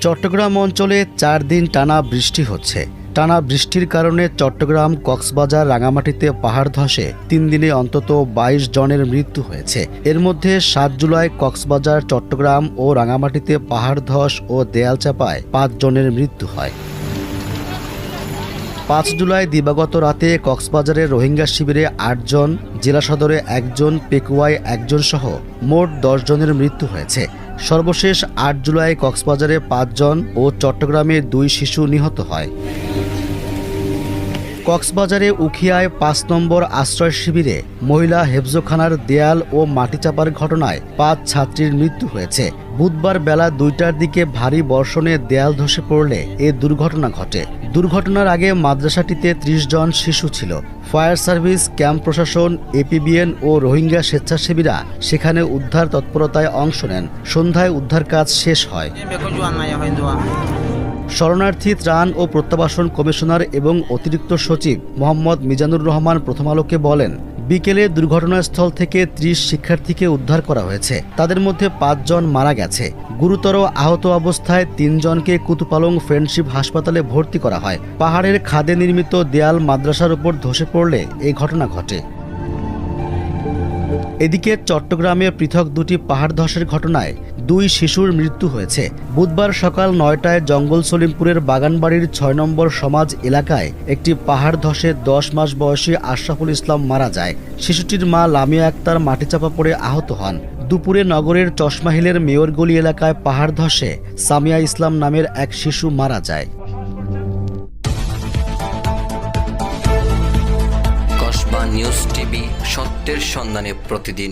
চট্টগ্রাম অঞ্চলে ৪ দিন টানা বৃষ্টি হচ্ছে। টানা বৃষ্টির কারণে চট্টগ্রাম, কক্সবাজার, রাঙামাটিতে পাহাড় ধসে ৩ দিনে অন্তত ২২ জনের মৃত্যু হয়েছে। এর মধ্যে ৭ জুলাই কক্সবাজার, চট্টগ্রাম ও রাঙামাটিতে পাহাড় ধস ও দেয়াল চাপায় ৫ জনের মৃত্যু হয়। ৫ জুলাই দিবাগত রাতে কক্সবাজারের রোহিঙ্গা শিবিরে ৮ জন, জেলা সদরে ১ জন, পেকুয়ায় ১ জন সহ মোট ১০ জনের মৃত্যু হয়েছে। সর্বশেষ ৮ জুলাই কক্সবাজারে ৫ জন ও চট্টগ্রামে ২ শিশু নিহত হয়। কক্সবাজারে উখিয়ায় ৫ নম্বর আশ্রয় শিবিরে মহিলা হেফজোখানার দেয়াল ও মাটি চাপার ঘটনায় ৫ ছাত্রীর মৃত্যু হয়েছে। বুধবার বেলা ২টার দিকে ভারী বর্ষণে দেয়াল ধসে পড়লে এ দুর্ঘটনা ঘটে। দুর্ঘটনার আগে মাদ্রাসাটিতে ৩০ জন শিশু ছিল। ফায়ার সার্ভিস, ক্যাম্প প্রশাসন, এপিবিএন ও রোহিঙ্গা স্বেচ্ছাসেবীরা সেখানে উদ্ধার তৎপরতায় অংশ নেন। সন্ধ্যায় উদ্ধার কাজ শেষ হয়। শরণার্থী ত্রাণ ও প্রত্যাবাসন কমিশনার এবং অতিরিক্ত সচিব মোহাম্মদ মিজানুর রহমান প্রথম আলোকে বলেন, বিকেলে দুর্ঘটনাস্থল থেকে ৩০ শিক্ষার্থীকে উদ্ধার করা হয়েছে। তাদের মধ্যে ৫ জন মারা গেছে। গুরুতর আহত অবস্থায় ৩ জনকে কুতুপালং ফ্রেন্ডশিপ হাসপাতালে ভর্তি করা হয়। পাহাড়ের খাদে নির্মিত দেয়াল মাদ্রাসার উপর ধসে পড়লে এই ঘটনা ঘটে। এদিকে চট্টগ্রামে পৃথক ২টি পাহাড় ধসের ঘটনায় ২ শিশুর মৃত্যু হয়েছে। বুধবার সকাল ৯টায় জঙ্গল সলিমপুরের বাগানবাড়ির ৬ নম্বর সমাজ এলাকায় একটি পাহাড় ধসে ১০ মাস বয়সী আশরাফুল ইসলাম মারা যায়। শিশুটির মা লামিয়া আক্তার মাটিচাপা পড়ে আহত হন। দুপুরে নগরের চশমাহিলের মেয়রগলি এলাকায় পাহাড় ধসে সামিয়া ইসলাম নামের এক শিশু মারা যায়। কসবা নিউজ টিভি, সত্যের সন্ধানে প্রতিদিন।